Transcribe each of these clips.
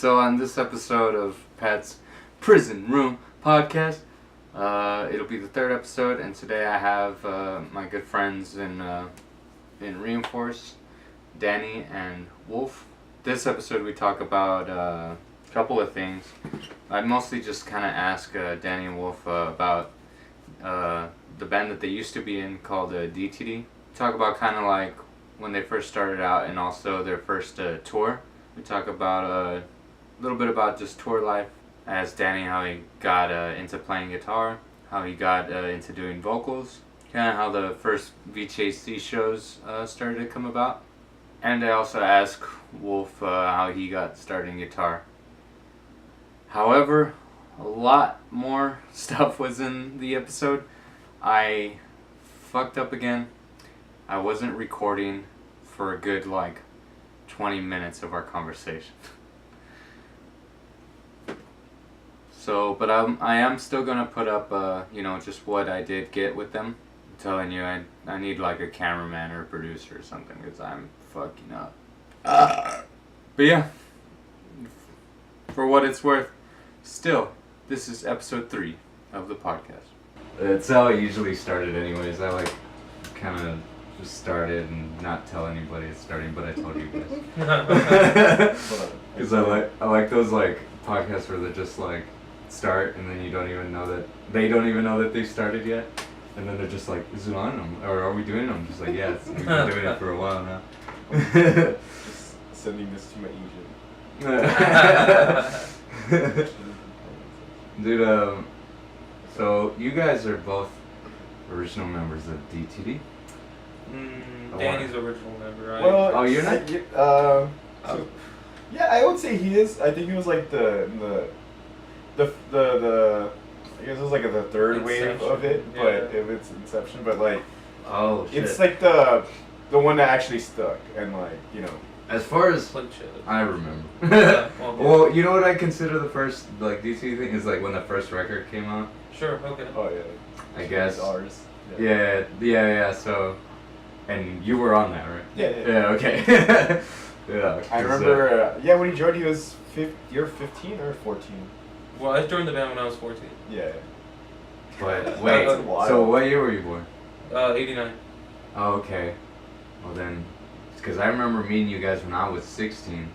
So on this episode of Pat's Prison Room Podcast, it'll be the third episode, and today I have my good friends in Reinforce, Danny and Wolf. This episode we talk about a couple of things. I mostly just kind of ask Danny and Wolf about the band that they used to be in called DTD. Talk about kind of like when they first started out and also their first tour. We talk about a little bit about just tour life. Ask Danny how he got into playing guitar, how he got into doing vocals, kind of how the first VTHC shows started to come about. And I also ask Wolf how he got started in guitar. However, a lot more stuff was in the episode. I fucked up again. I wasn't recording for a good 20 minutes of our conversation. So, but I am still gonna put up, just what I did get with them. I'm telling you, I need a cameraman or a producer or something because I'm fucking up. But yeah, for what it's worth, still, this is episode 3 of the podcast. That's how it usually started anyways. I kind of just started and not tell anybody it's starting, but I told you guys. Because I like those podcasts where they're just start and then they don't even know that they started yet, and then they're just is it on, or are we doing it? I'm just yes, we've been doing it for a while now. Just sending this to my agent. Dude, so you guys are both original members of DTD. Danny's original member, right? Well, you're not. Yeah, I would say he is. I think he was the I guess it was the third wave of it, yeah. But if it's Inception, but Oh shit. it's the one that actually stuck, and As far as I remember. Well, you know what I consider the first DC thing is when the first record came out. Sure. Okay. Oh yeah. I guess. Ours. Yeah. So, and you were on that, right? Yeah. Okay. Yeah. I remember. When he joined, he was you're 15 or 14. Well, I joined the band when I was 14. Yeah. But wait. So what year were you born? 89. Oh, okay. Well then, because I remember meeting you guys when I was 16.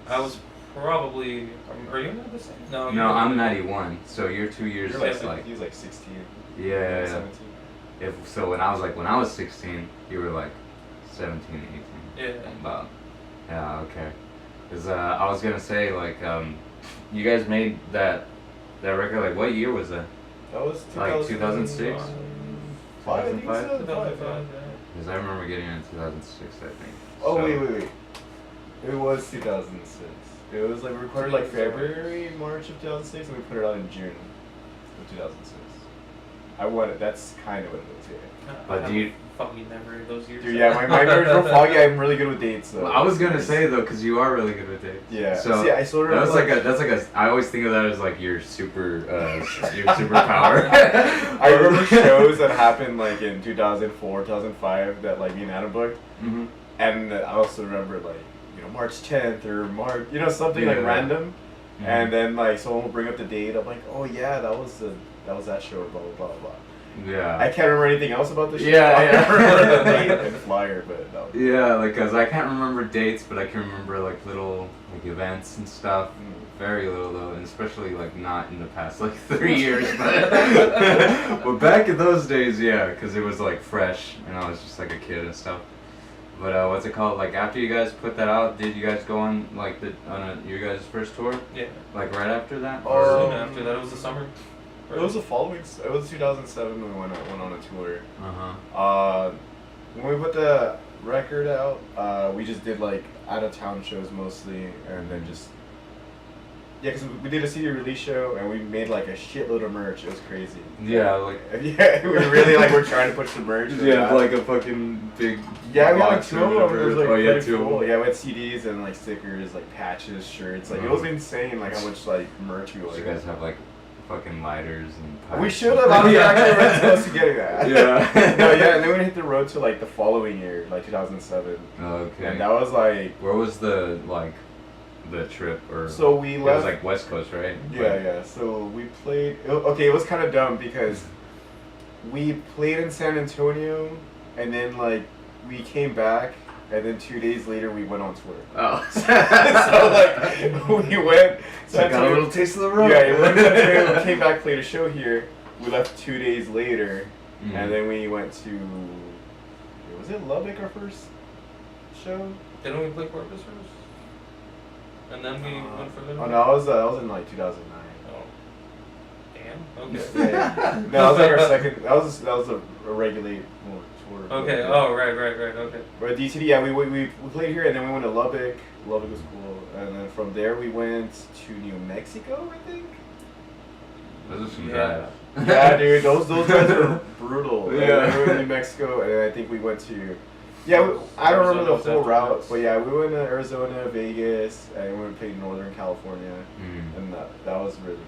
I was probably. Are you not the same? No. No, I'm 91. So you're 2 years. You're he was 16. Yeah. 17. So when I was 16, you were 17, 18. Yeah. About. Yeah. Okay. Because I was gonna say you guys made that record what year was that? That was 2006. 2005. 2005. Because I remember getting it in 2006, I think. Oh, wait. It was 2006. It was we recorded February, March of 2006, and we put it out in June of 2006. That's kind of what it was, yeah. But do you... Fucking memory of those years. Dude, yeah, my memory's real foggy. I'm really good with dates, though. Well, I was gonna say, though, because you are really good with dates. Yeah. So see, I sort of I always think of that as your superpower. I remember shows that happened in 2004, 2005 that me and Adam booked. Mm-hmm. And I also remember March 10th or March, something random. Mm-hmm. And then someone will bring up the date. I'm oh yeah, that was that show, blah blah blah blah. Yeah. I can't remember anything else about the show. Yeah. I remember the date and flyer, but no. Yeah, because I can't remember dates, but I can remember little events and stuff. Very little though, and especially not in the past 3 years, but back in those days, yeah, because it was fresh, and I was just a kid and stuff. But what's it called? After you guys put that out, did you guys go on your guys' first tour? Yeah. Right after that? Soon after that, it was the summer. It was the following. It was 2007 when we went on a tour. When we put the record out, we just did out of town shows mostly, and then just because we did a CD release show and we made a shitload of merch. It was crazy. Yeah, we really we're trying to push the merch. Yeah, a fucking big. Yeah, we had 2 of them. It was oh yeah, 2 cool. Yeah, we had CDs and stickers, patches, shirts. It was insane. How much merch we ordered. You guys have fucking lighters and pipes. We should have. We actually were supposed to getting that. Yeah. No, yeah, and then we hit the road to the following year, 2007. Okay. And that was Where was the the trip, or So we it left. was like West Coast, right? Yeah. So we played. Okay, it was kind of dumb because we played in San Antonio, and then like we came back, and then 2 days later we went on tour. Oh. So like we went. So I got a little taste of the road. Yeah, we went to San Antonio, we came back, played a show here. We left 2 days later, Mhm. and then we went to. Was it Lubbock our first show? Didn't we play Corpus first? And then we went for Liberty? Oh no, that was in like 2009. Oh. Damn. Okay. Yeah. No, that was like our second. That was a regulate tour. Okay. Oh, right. Okay. But DTD, yeah, we played here, and then we went to Lubbock. Lubbock was cool, and then from there we went to New Mexico, I think. Those are some Yeah. drives. Yeah, dude, those drives are brutal. Yeah. And we went to New Mexico, and I think we went to. Yeah, I don't remember the Arizona full was route, afterwards. but yeah, we went to Arizona, Vegas, and we played Northern California, Mm. and that was really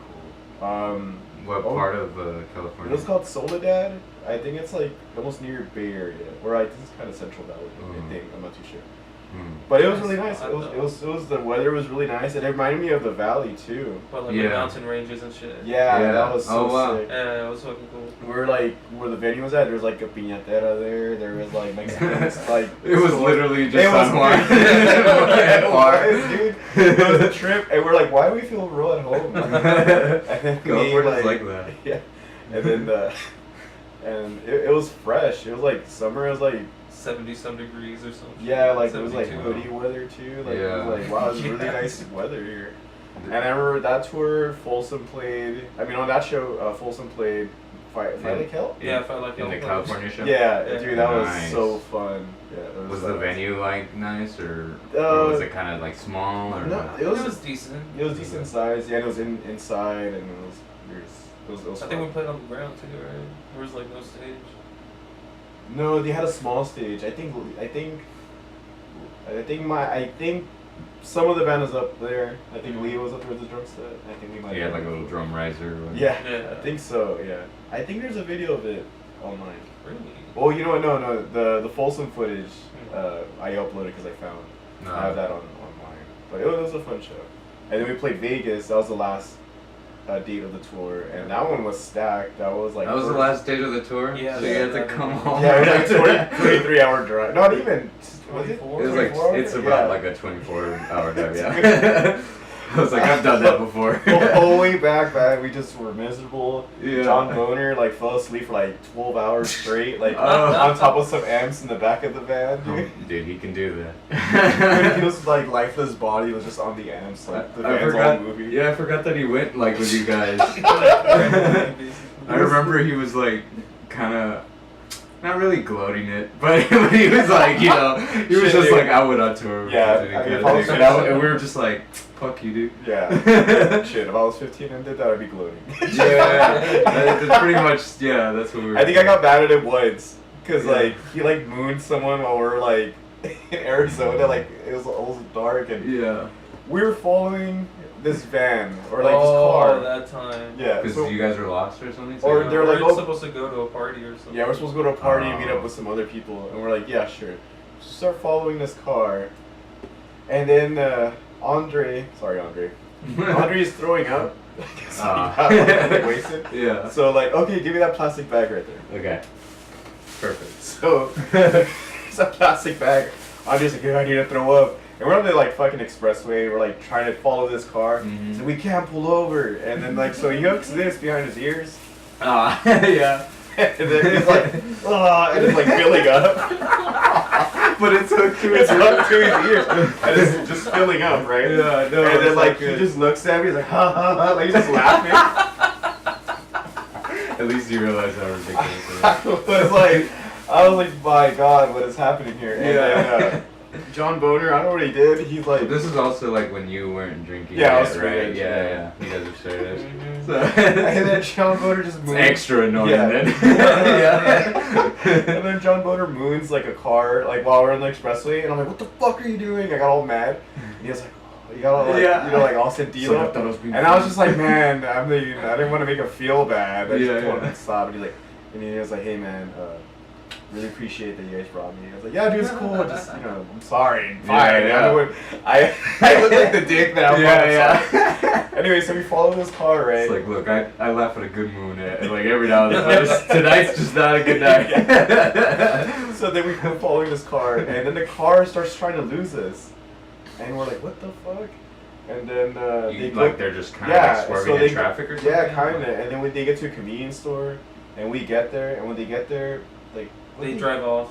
cool. What Oh. part of It California? was called Soledad. I think it's like almost near Bay Area, or I think it's kind of Central Valley. I think I'm not too sure. But it was really nice. It was the weather was really nice. It reminded me of the valley too. But like Yeah. the mountain ranges and shit. Yeah, Yeah. that was so Oh, wow. sick. Yeah, it was fucking cool. We're like where the venue was at. There was like a piñatera there. There was like Mexicans like. It was so- literally just It was San Juan. yeah, it Bar. was, dude. It was a trip, and we're like, why do we feel real at home? And then we, California's like that. Yeah, and then and it was fresh. It was like summer. It was like 70-some degrees or something. yeah, like it was like 72. hoodie weather too. Like it Yeah. was like wow, it was really Yeah. nice weather here. And I remember that tour, Folsom played. I mean, on that show, Folsom played Fight Like Hell. Yeah, if I like In the it. California show? Yeah, Yeah. dude, that was Nice. so fun. Yeah, it Was so the nice. venue like nice, or Uh, was it kind of like small, or no, what? it It was was decent. It was decent size, yeah, and it was inside, and it was weird. It was I think we fun. played on the ground too, right? There was like no stage. No, they had a small stage. I think some of the band was up there. I think Leo was up there with the drum set. I think we might. You had have- like a little drum riser. Or Yeah, Yeah. I think so. Yeah, I think there's a video of it online. Really? Oh, you know what? No, the Folsom footage I uploaded because I found. No. I have that online. But it was a fun show. And then we played Vegas. That was the last date of the tour, and that one was stacked. That was like. That was the last date of the tour. Yeah, So you had to yeah. come home. Yeah, it was like 23-hour drive. Not even. Was it? 24? It was like 24 it's hours? about Yeah. like a 24-hour drive. Yeah. I was like, I've done that before. The whole way back, man, we just were miserable. Yeah. John Boner like fell asleep for like 12 hours straight, like Oh. on top of some amps in the back of the van, dude. Dude, he can do Dude, that. he was like lifeless body was just on the amps, like the I van's forgot. all moving. Yeah, I forgot that he went like with you guys. I remember he was like kind of not really gloating it, but he was like, you know, he was Shit, just dude. like, I would on tour. with Yeah, you, I mean, kinda if I was thing. gonna- And we were just like, fuck you, dude. Yeah. Shit, if I was 15 and did that, I'd be gloating. Yeah, that's pretty much, yeah, that's what we were I think I doing. got mad at him once, cause Yeah. like he like mooned someone while we were like in Arizona, like it was almost dark, and Yeah, we were following this van or like this car. that time. Yeah. because So, you guys were lost or something. Or so- they're like, we're oh- supposed to go to a party or something. yeah, we're supposed to go to a party and meet Oh. up with some other people, and we're like, yeah, sure. Start following this car, and then Andre is throwing up. So Ah. he got, like, wasted. Yeah. So like, okay, give me that plastic bag right there. Okay. Perfect. So it's a plastic bag. Andre's like, I need to throw up. And we're on the like fucking expressway. We're like trying to follow this car. Mhm. So we can't pull over. And then like, so he hooks this behind his ears. Ah, yeah. And then he's like, and it's like filling up. But it's hooked to It's up to his ears. And it's just filling up, right? Yeah, no, And then it's like not he good. just looks at me. He's like, ha ha ha. Like he's just laughing. At least you realize how ridiculous it I was like, my God, what is happening here? And Yeah. then John Boner, I don't know what he did. He's like, is. This is also like when you weren't drinking. Yeah, I yet, was straight right? edge, Yeah, yeah. yeah. You guys are straight edge. Mhm. So and then John Boner just it's moons. extra annoying Yeah. then. And then John Boner moons like a car, like while we're on the expressway, and I'm like, what the fuck are you doing? I got all mad. And he was like, oh, you got all like, Yeah. you know, like all sentido. So that was being And I was just like, man, I didn't want to make him feel bad. I just Yeah, wanted yeah. to stop. And he was like, hey man, really appreciate that you guys brought me. I was like, yeah, dude, it's cool. Just, you know, I'm sorry. Yeah, Fine. yeah. I look like the dick that I'm Yeah, yeah. Anyway, so we follow this car, right? It's like, look, I laugh at a good moon like every now and then. But tonight's just not a good night. So then we go following this car, and then the car starts trying to lose us, and we're like, what the fuck? And then they're just kind of like swerving in traffic or something? Yeah, kind of. And then when they get to a convenience store, and we get there, and when they get there, like... They drive off.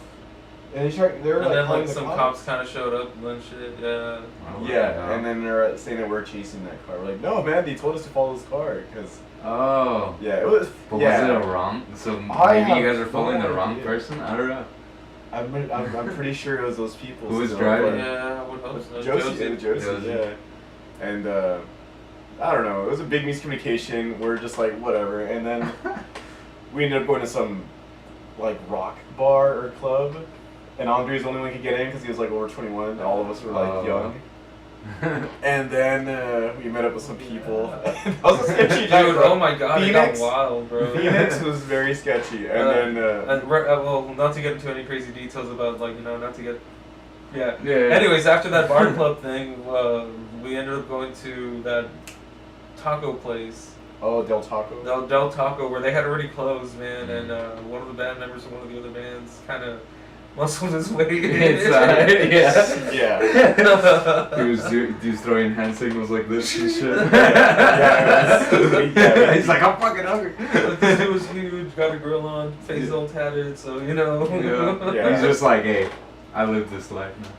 And they're And like, then like the some cops kind of showed up and shit. Yeah. Oh, yeah, and then they're saying that we're chasing that car. We're like, no, man, they told us to follow this car, because... Oh. Yeah, it was... But yeah. was it a wrong... So maybe you guys are following the wrong person? I don't know. I'm pretty sure it was those people. Who was driving? Yeah, I would hope so. Josie, yeah. And I don't know, it was a big miscommunication. We're just like, whatever. And then we ended up going to some like rock bar or club. And Andre's the only one who could get in because he was like over 21. All of us were like young. And then we met up with some people. That was a sketchy Dude, night, bro. oh my god, Phoenix, it got wild, bro. Phoenix was very sketchy. And then... well, not to get into any crazy details about, like, you know, not to get... Yeah. Yeah. Anyways, after that bar club thing, we ended up going to that taco place. Oh, Del Taco? Del Taco, where they had already closed, man, and one of the band members from one of the other bands kind of muscled his way inside. Yeah. Yeah. he was throwing hand signals like this and shit. Yeah, he's like, I'm fucking hungry. This dude was huge, got a grill on, face all tatted, so, you know. Yeah. He's just like, hey, I live this life now.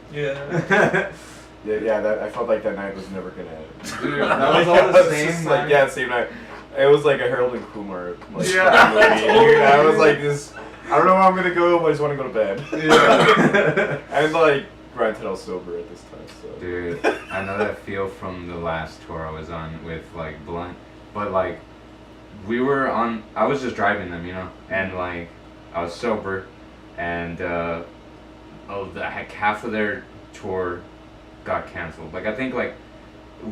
Yeah, that I felt like that night was never gonna end. Dude, that was all the same night? Like, yeah, the same night. It was like a Harold and Kumar like Yeah. movie. Dude, I was like this. I don't know where I'm gonna go, but I just want to go to bed. Yeah. And like, granted, I was sober at this time, so. Dude, I know that feel from the last tour I was on with like Blunt, but like, I was just driving them, you know, and like, I was sober, and half of their tour got canceled. Like I think like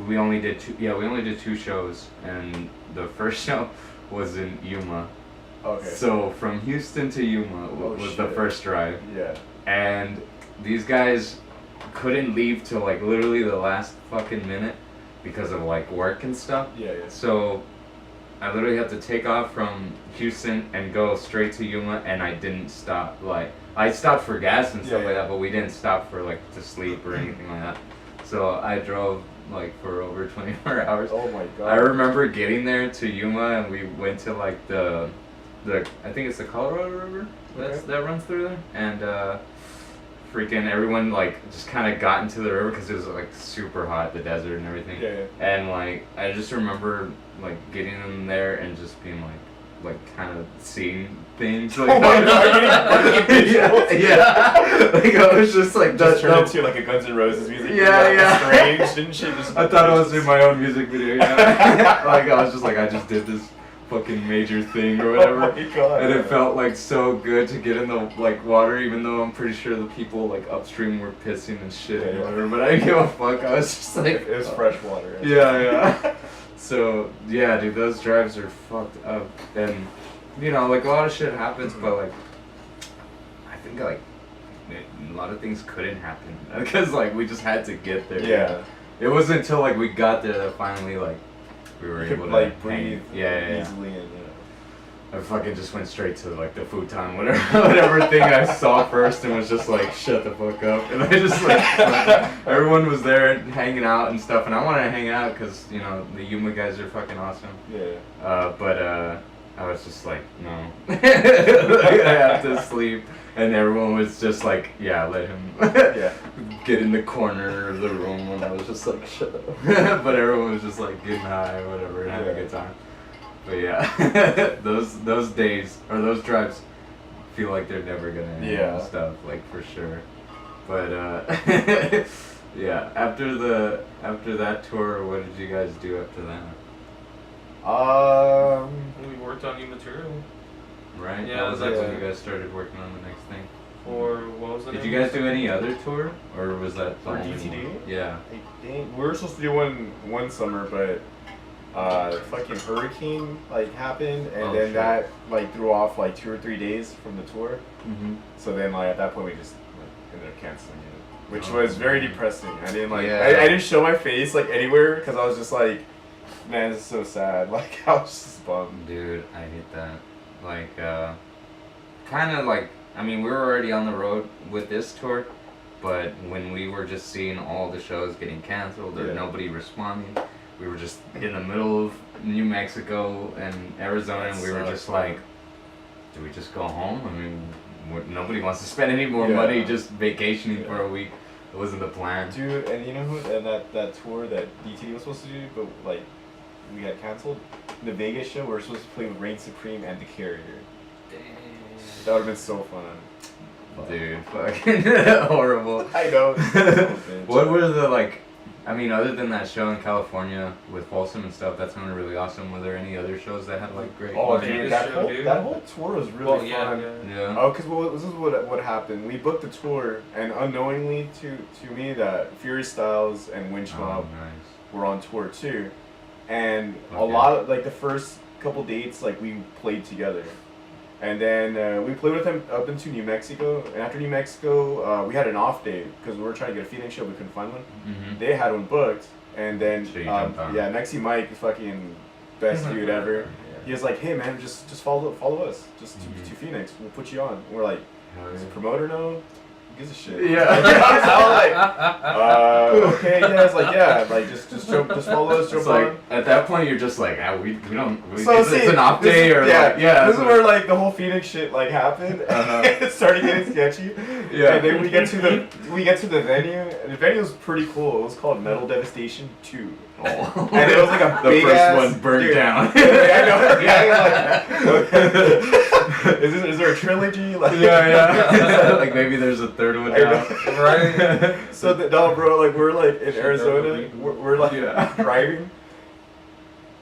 we only did two shows, and the first show was in Yuma. Okay. So from Houston to Yuma was the first drive. Yeah. And these guys couldn't leave till like literally the last fucking minute because of like work and stuff. Yeah. So I literally had to take off from Houston and go straight to Yuma, and I didn't stop. Like I stopped for gas and stuff like that, but we didn't stop for like to sleep or anything like that. So I drove like for over 24 hours. Oh my god. I remember getting there to Yuma, and we went to like the I think it's the Colorado River that runs through there, and freaking everyone like just kind of got into the river because it was like super hot, the desert and everything. Yeah. And like I just remember like getting in there and just being like kind of seeing things. Like, Oh my god. yeah. Like I was just like Just turned into like a Guns N' Roses music. Yeah. Strange, didn't she? Just I thought I was in my own music video. Yeah. Like I was just like I just did this fucking major thing or whatever. Oh my god. And it felt like so good to get in the like water, even though I'm pretty sure the people like upstream were pissing and shit and whatever. But I didn't give a fuck. I was just like, it was fresh water. Yeah. So yeah, dude, those drives are fucked up, and you know, like a lot of shit happens, but like I think like a lot of things couldn't happen because like we just had to get there. Yeah. It wasn't until like we got there that finally like we were able to like hang. breathe Yeah. easily and I fucking just went straight to like the futon, whatever thing I saw first, and was just like, shut the fuck up. And I just like, everyone was there hanging out and stuff, and I wanted to hang out because you know the Yuma guys are fucking awesome. Yeah. But I was just like, no, I have to sleep, and everyone was just like, yeah, let him get in the corner of the room, and I was just like, shut up. But everyone was just like getting high or whatever and having a good time. But yeah, those days or those drives feel like they're never gonna end and stuff, like for sure. But yeah, after that tour, what did you guys do after that? We worked on new material. Right? Yeah, That was when you guys started working on the next thing. Or what was it? Did you guys do any other tour, or was that the For only DTD? one? Yeah. I think we were supposed to do one summer, but fucking hurricane like happened, and Oh, then shit. that like threw off like 2 or 3 days from the tour. Mm-hmm. So then like at that point we just like, ended up canceling it, which Oh, was very man. depressing. I didn't like Yeah. I didn't show my face like anywhere because I was just like, man, this is so sad. Like I was just bummed. Dude, I hate that. Like, kind of like, I mean, we were already on the road with this tour, but when we were just seeing all the shows getting canceled or Yeah. nobody responding, we were just in the middle of New Mexico and Arizona, and we were That just sucks, like, do we just go home? I mean, nobody wants to spend any more Yeah. money just vacationing Yeah. for a week. It wasn't the plan. Dude, and you know who? And that tour that DTD was supposed to do, but like we got canceled. The Vegas show, we were supposed to play with Reign Supreme and The Carrier. That would have been so fun. Dude, fucking horrible. I know. What were the, like, I mean, other than that show in California with Folsom and stuff, that sounded really awesome. Were there any other shows that had, like, great... Oh, Vegas dude, that show, whole, dude. that whole tour was really fun. Yeah. Oh, because this is what happened. We booked the tour, and unknowingly to me, that Fury Styles and Winch Oh, Mob nice. were on tour too, and a Okay. lot of like the first couple dates, like we played together, and then we played with them up into New Mexico. And after New Mexico, we had an off day because we were trying to get a Phoenix show, we couldn't find one. Mm-hmm. They had one booked, and then So you jumped on. yeah, Mexi Mike, fucking best dude ever. He was like, "Hey man, just follow us, just Mhm. to Phoenix. We'll put you on." We're like, Hell "Is yeah. the promoter know? Who gives a shit?" Yeah. I was like, "Okay, yeah." It's like, "Yeah, like just follow us, jump It's like, on." at that point, you're just like, we don't... So it's an off this day is- or, yeah, like, yeah. this is so- where like the whole Phoenix shit like happened. Uh-huh. It started getting sketchy. Yeah. And then we get to the venue, and the venue was pretty cool. It was called Metal Devastation 2. Oh. And it was like a The big first ass, one burned dude. down. Yeah, I know. Yeah, like, is there a trilogy? Like, Yeah. Like maybe there's a third one I know. now. Right. So no, bro, like we're like in Shit, Arizona, that would be- we're like Yeah. driving.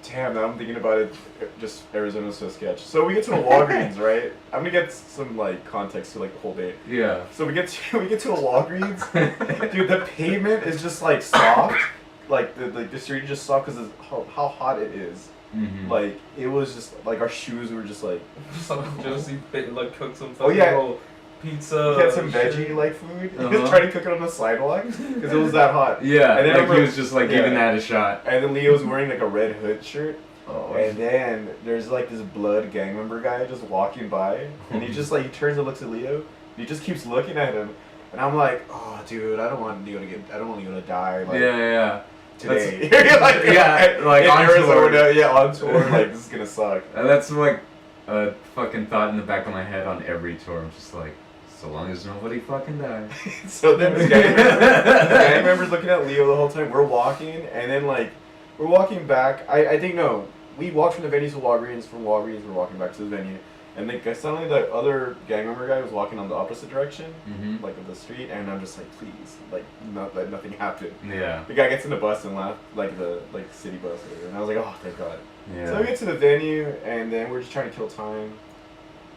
Damn, now I'm thinking about it. Just Arizona's so sketch. So we get to the Walgreens, right? I'm gonna get some like context to like the whole day. Yeah. So we get to the Walgreens, dude. The pavement is just like soft, like the street is just soft because how hot it is. Mm-hmm. Like it was just like our shoes were just like. Some Josie like cooked some Oh, fucking yeah. little pizza. He had some shit. veggie like food. He Uh-huh. was trying to cook it on the sidewalk because it was that hot. Yeah, And then like he remember- was just like yeah. giving that a shot. And then Leo's wearing like a red hood shirt. Oh. And then there's like this blood gang member guy just walking by, and he just like he turns and looks at Leo. And he just keeps looking at him, and I'm like, oh dude, I don't want Leo to die like Yeah. today. yeah, like in on Arizona, tour. yeah, on tour. Like this is gonna suck. That's like a fucking thought in the back of my head on every tour. I'm just like, so long as nobody fucking dies. So then this gang member's looking at Leo the whole time. We're walking, and then like we're walking back. I think no, we walked from the venue to Walgreens. From Walgreens, we're walking back to the venue. And like suddenly the other gang member guy was walking on the opposite direction, Mm-hmm. like of the street, and I'm just like, please, like not let nothing happen. Yeah. The guy gets in the bus and left, like the city bus, or whatever, and I was like, oh, thank God. Yeah. So we get to the venue, and then we're just trying to kill time,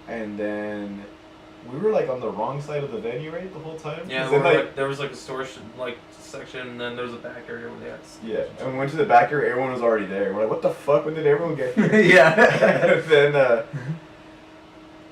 and then we were like on the wrong side of the venue, right, the whole time. Yeah, 'Cause we're, then, like, there was like a store section, and then there was a back area where they had. yeah, and we went to the back area. Everyone was already there. We're like, what the fuck? When did everyone get here? Yeah. And then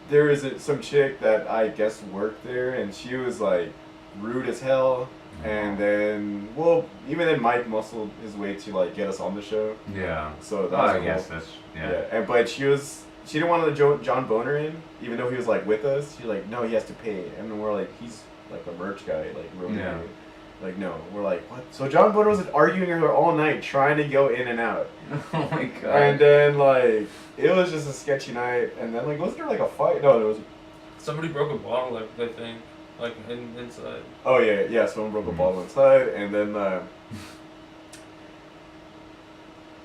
there was some chick that I guess worked there, and she was like rude as hell. And then, well, even then Mike muscled his way to like get us on the show. Yeah. So that Oh, was I cool. guess that's yeah. And but she didn't want to let John Boner in, even though he was like with us. She's like, no, he has to pay. And then we're like, he's like a merch guy, like really. Yeah. Like no, we're like what? So John Boner was arguing with her all night, trying to go in and out. Oh my god. And then like it was just a sketchy night. And then like wasn't there like a fight? No, there was. Somebody broke a bottle, like I think, like inside. Oh yeah. Someone broke a bottle inside, and then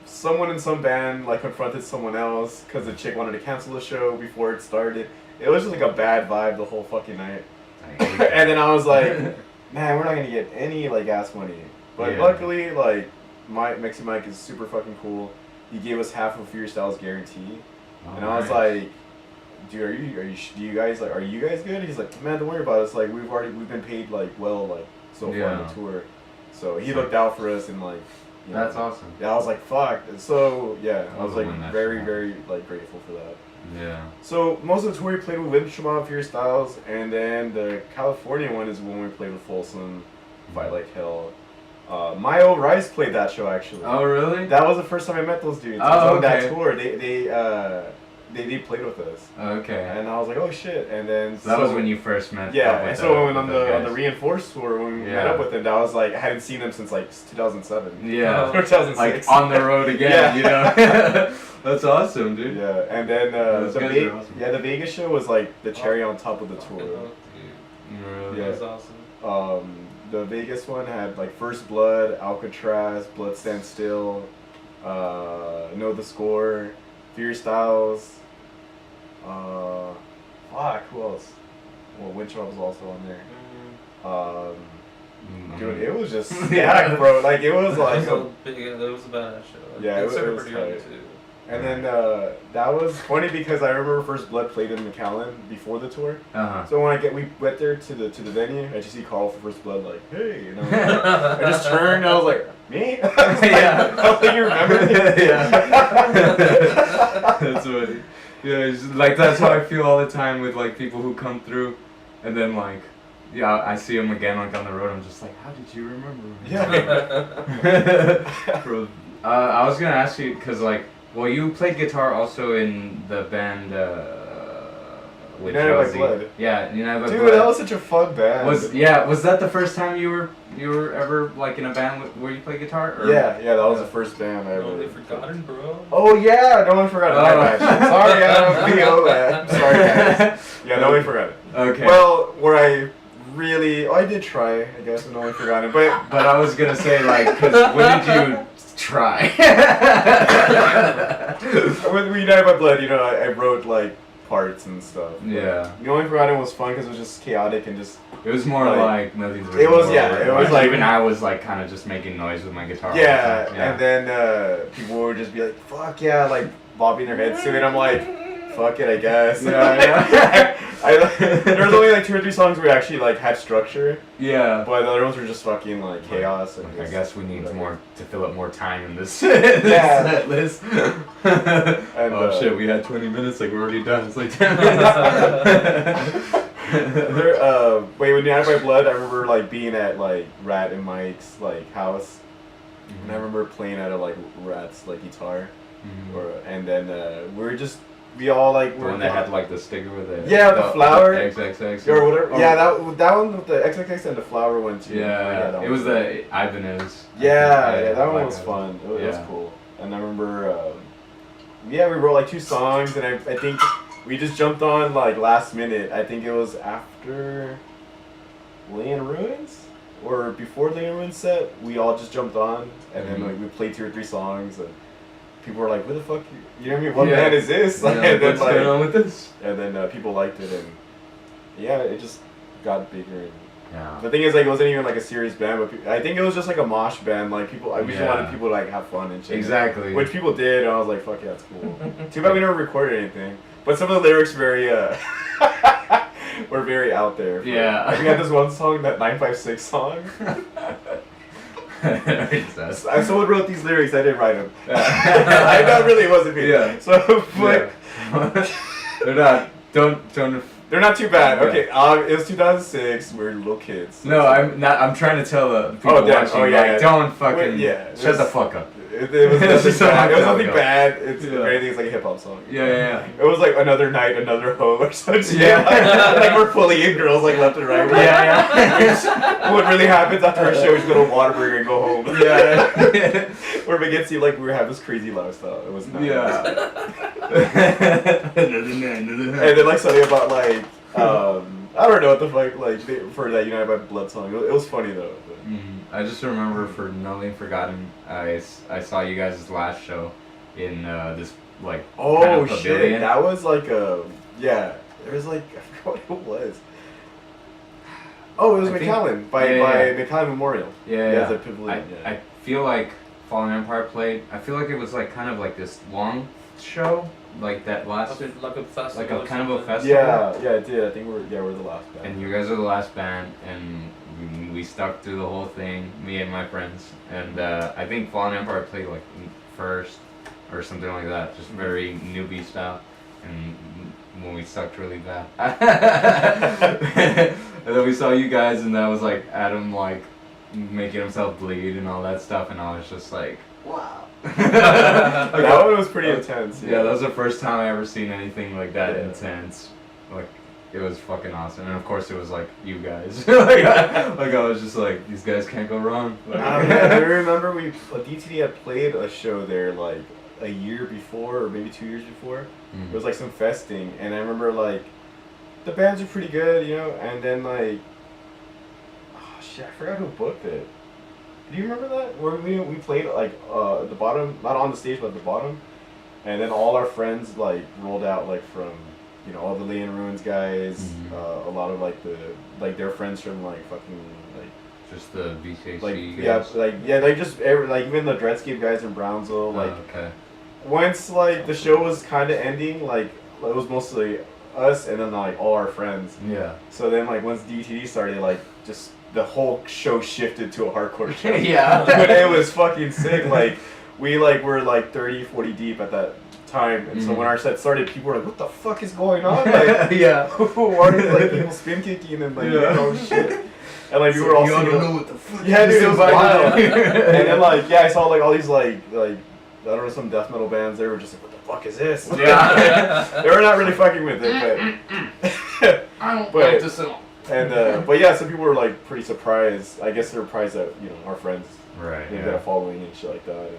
someone in some band like confronted someone else because the chick wanted to cancel the show before it started. It was just like a bad vibe the whole fucking night. I hate that. And then I was like, man, we're not gonna get any like gas money. But Yeah. luckily, like Mexi Mike is super fucking cool. He gave us half of Fear Styles guarantee, and I was Alright. like, dude, are you guys good? He's like, man, don't worry about it. It's like we've been paid like well like so far on Yeah. the tour. So he So- looked out for us and like You That's know? awesome. Yeah, I was like, fuck. And so yeah, I was Love like when that very shit very like grateful for that. Yeah. So most of the tour we played with Winter Mob, Fear Styles, and then the California one is when we played with Folsom, Fight Like Hell. My Old Rice played that show actually. Oh really? That was the first time I met those dudes. Oh, I was on okay. that tour. They played with us. Okay. And I was like, oh shit. And then So that was when you first met. yeah. up with And so when with on those the guys. Reinforced tour when we met Yeah. up with them, that was like I hadn't seen them since like 2007. Yeah. Or 2006. Like on the road again, Yeah. you know. That's awesome, dude. Yeah, and then Those guys are awesome. the Vegas show was like the cherry on top of the Fucking tour. hope, dude. Really? Yeah. That was awesome. The Vegas one had like First Blood, Alcatraz, Blood Stand Still, Know the Score, Fear Styles. Fuck, who else? Well, Winchell was also on there. Dude, it was just stacked, bro. Like it was like, That was a badass show. Yeah, It it was pretty young tight. too. and then that was funny because I remember First Blood played in McAllen before the tour. Uh-huh. So when we went there to the venue, I just see Carl for First Blood like, hey, you know. I just turned, I was like, me? I was like, Yeah. I don't think you remember me. That's funny. Yeah, it's just, like that's how I feel all the time with like people who come through, and then like, yeah, I see them again like on the road. I'm just like, how did you remember me? Yeah. Bro, I was gonna ask you because like, well, you played guitar also in the band with United by Josie. Blood. Yeah, United by Dude, Blood. that was such a fun band. Was that the first time you were ever like in a band where you play guitar? Or? Yeah, that was the first band I ever. Totally forgotten, bro. Oh yeah, no one forgot it. My Oh. bad. Sorry, I'm sorry, guys. Yeah, no one forgot it. Okay. Well, where I really, I did try, I guess, and no one forgot it, but. But I was gonna say like, cause when did you try? With United by Blood, you know, I wrote like parts and stuff. Yeah. The only forgotten was fun because it was just chaotic and just. It was more like nothing's. It was, Really yeah, it was like- even I was like kind of just making noise with my guitar. all the Yeah, time. and then people would just be like, "Fuck yeah!" like bobbing their heads to it. I'm like, "Fuck it, I guess." Yeah. There was only like 2 or 3 songs where we actually like had structure, Yeah. but the other ones were just fucking like chaos. And I just- guess we need more to fill up more time in this, Yeah. set list. And, oh shit, we had 20 minutes, like we're already done. It's like 10 minutes. Wait, when United by Blood, I remember like being at like Rat and Mike's like house, and I remember playing out of like Rat's like guitar, and then we all like The were one that had like the sticker with it. Yeah, the flower. XXX. or whatever. Oh. Yeah, that one with the XXX and the flower one too. Yeah, that it one was the Ibanez. Yeah, that I one like was fun. It was Yeah. cool. And I remember, we wrote like 2 songs, and I think we just jumped on like last minute. I think it was after Leon Ruins or before Leon Ruins set. We all just jumped on, and then like we played 2 or 3 songs, and people were like, "What the fuck? You know what I mean? What Yeah. band is this?" Yeah, and then what's going on with this? and then people liked it, and yeah, it just got bigger. And Yeah. the thing is, like, it wasn't even like a serious band, but I think it was just like a mosh band. Like we just Yeah. wanted people to like have fun and shit. Exactly. Which people did, and I was like, "Fuck yeah, it's cool." Too bad we never recorded anything. But some of the lyrics very were very out there. Yeah. Like, we had this one song, that 956 song. Someone wrote these lyrics. I didn't write them. I know, really, it wasn't me. Yeah. So, like, They're not. Don't. they're not too bad. Yeah. Okay, it was 2006. We were little kids. No, I'm not. I'm trying to tell the people Oh, damn. watching. Oh, yeah, like, yeah. don't fucking. Wait, yeah, Shut the it's- fuck up. It was It's just nothing bad. It was how nothing it bad. It's Yeah. if anything, it's like a hip hop song. Yeah. It was like Another Night, Another Hoe or something. Yeah. Like we're fully in girls like left and right. Yeah. What really happens after our show is go to Whataburger and go home. Yeah. Where we get to like we have this crazy lifestyle. It was nice. Yeah. And then like something about like I don't know what the fuck like for that United by Blood song. It was funny though. But. I just remember for Nothing Forgotten, I saw you guys' last show in this like kind Oh of shit! pavilion. That was like yeah. There was like I forgot what it was. Oh, it was I think- McAllen by McAllen Memorial. Yeah. the pavilion. I feel like Fallen Empire played. I feel like it was like kind of like this long show, like that lasted like a festival. like a or kind of a something. festival. Yeah, it did. I think we're the last band. And you guys are the last band, and we stuck through the whole thing, me and my friends. And I think Fallen Empire played like first or something like that, just very newbie style. And when we sucked really bad, and then we saw you guys, and that was like Adam like making himself bleed and all that stuff, and I was just like, wow. That one was pretty intense. Yeah, that was the first time I ever seen anything like that Yeah. intense. Like, it was fucking awesome. And of course it was like you guys. I was just like, these guys can't go wrong. I remember DTD had played a show there like a year before, or maybe 2 years before. It was like some festing, and I remember like the bands were pretty good, you know, and then like, oh shit, I forgot who booked it. Do you remember that? Where we played like the bottom, not on the stage, but at the bottom, and then all our friends like rolled out like from, you know, all the Lay in Ruins guys, a lot of like their friends from like fucking like just the VTHC like guys. just like even the Dreadscape guys in Brownsville, like okay. once like the show was kind of ending, like it was mostly us and then like all our friends. Yeah. So then like once DTD started, like just the whole show shifted to a hardcore show. Yeah. But it was fucking sick. Like we like were like 30, 40 deep at that time, and so when our set started, people were like, "What the fuck is going on?" Like, yeah. why are like people spin kicking and like you know shit. And like we were all you singing. don't know what the fuck. Yeah, dude, it was wild. and And then like I saw like all these like I don't know, some death metal bands. They were just like, "What the fuck is this?" Yeah. They were not really fucking with it, but I don't But- like this at all. and but yeah, some people were like pretty surprised. I guess they were surprised that, you know, our friends Right. maybe had a following and shit like that. And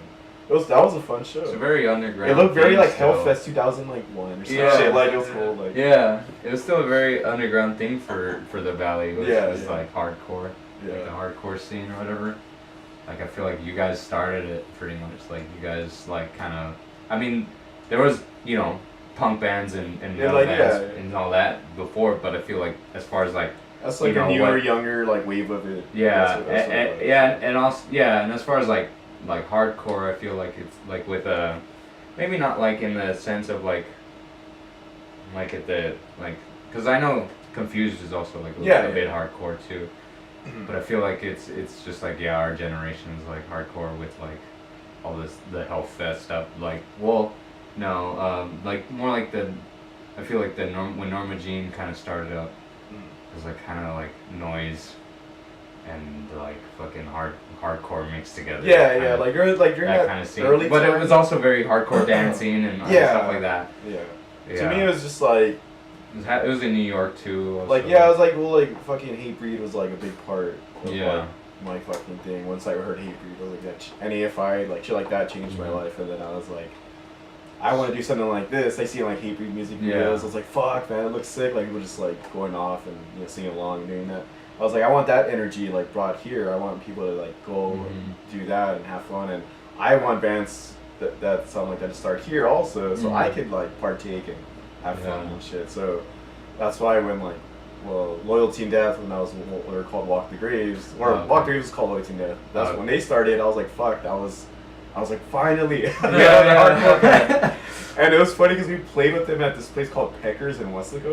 that was a fun show. It's a very underground. It looked very thing like still. Hellfest 2001 or some Yeah. shit. Like it was cool. Like Yeah, it was still a very underground thing for the Valley. It was, Yeah, it was yeah. like hardcore, like the hardcore scene or whatever. Like I feel like you guys started it pretty much. Like you guys like kind of. I mean, there was, you know, punk bands and metal like, bands yeah. and all that before, but I feel like as far as like that's like you know, a newer, what- younger like wave of it. yeah, That's what it was. yeah, and also yeah, and as far as like hardcore, I feel like it's like with maybe not like in the sense of like at the like, because I know Confused is also like a bit hardcore too, but I feel like it's just like, yeah, our generation is like hardcore with like all this the Hellfest stuff, like, well, no, like more like I feel like when Norma Jean kind of started up, it was like kind of like noise and like fucking hardcore mixed together. Yeah, like during that kind of scene. early But time. it was also very hardcore dancing and stuff like that. Yeah. Yeah. To me, it was just like It was in New York too. Also. like yeah, I was like, well, like fucking Hatebreed was like a big part of Yeah. like my fucking thing. Once I heard Hatebreed, I was like, that NAFI, like shit like that changed my life, and then I was like, I want to do something like this. I see like Hatebreed music videos. Yeah. I was like, fuck, man, it looks sick. Like people just like going off and, you know, singing along and doing that. I was like, I want that energy like brought here. I want people to like go and do that and have fun, and I want bands that sound like that to start here also, so I could like partake and have fun and shit. So that's why when like, well, Loyalty and Death, when that was what they were called Walk the Graves, or Walk the Graves was called Loyalty and Death. That's when they started. I was like, fuck, I was like, finally, hardcore. And it was funny because we played with them at this place called Peckers in Westlake,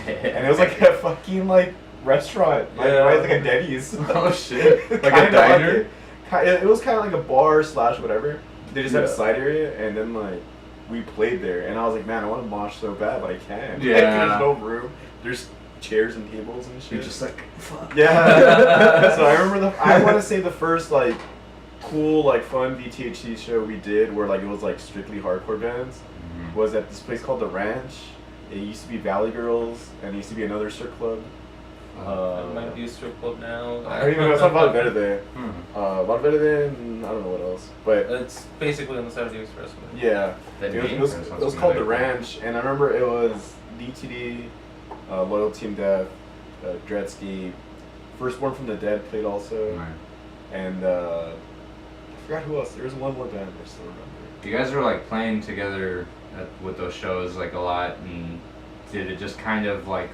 and it was like a fucking like restaurant, like right, like a Denny's. Oh shit! Like a Kinda diner. It was kind of like a bar / whatever. They just had a side area, and then like we played there, and I was like, man, I want to mosh so bad, but I can't. Yeah. Like, there's no room. There's chairs and tables and shit. You're just like, fuck. Yeah. So I remember I want to say the first like cool like fun VTHC show we did, where like it was like strictly hardcore bands, was at this place called The Ranch. It used to be Valley Girls, and it used to be another strip club. It might be a strip club now. I don't even know. It's not about better than. About better than I don't know what else, but It's basically on the side of the expressway. yeah, That it name was sounds it was called The familiar. Ranch, and I remember it was DTD, Loyalty and Death, Dreadscape, Firstborn from the Dead played also, Right. and I forgot who else. There was one more band I still remember. You guys were like playing together with those shows like a lot, and did it just kind of like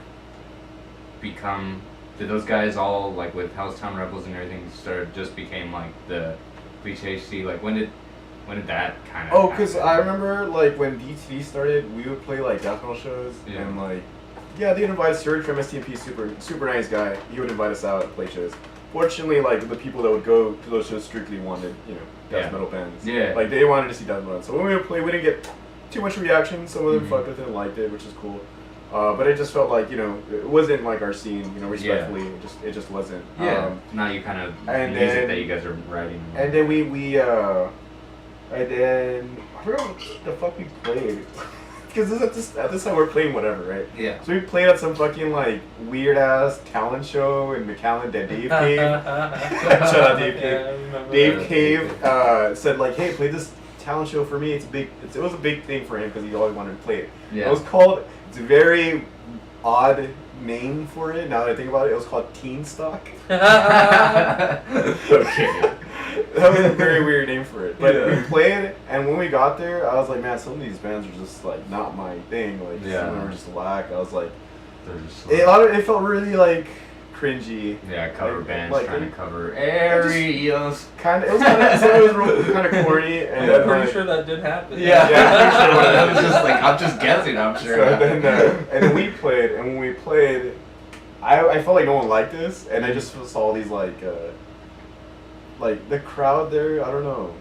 become? Did those guys all like with Housetown Rebels and everything just became like the VTHC? Like when did When did that kind of? Oh, because I remember like when DTV started, we would play like death metal shows, and like, yeah, they'd invite Serge from STMP, super nice guy. He would invite us out and play shows. Fortunately, like the people that would go to those shows strictly wanted, death metal bands. Yeah. Like they wanted to see death metal. So when we would play, we didn't get too much reaction. Some of them fucked with it and liked it, which is cool. But it just felt like, it wasn't like our scene, respectfully. It just wasn't. Yeah. Now you kind of music that you guys are writing. And then I forgot what the fuck we played. Because at this time we're playing whatever, right? Yeah. So we played at some fucking like weird ass talent show in McAllen that Dave Cave. Shout out Dave Cave. Dave Cave said like, hey, play this talent show for me. It was a big thing for him because he always wanted to play it. Yeah. It's a very odd name for it. Now that I think about it, it was called Teen Stock. Okay. That was a very weird name for it. But we played, and when we got there, I was like, man, some of these bands are just like not my thing. Like some of them were just whack. I was like, it felt really like cringy. Yeah, cover bands like, trying to cover areas. It was kind of corny. And I'm pretty sure that did happen. Yeah, I'm pretty sure that was just like, I'm just guessing. I'm sure. So and then we played, and when we played, I felt like no one liked this, and I just saw these like the crowd there. I don't know.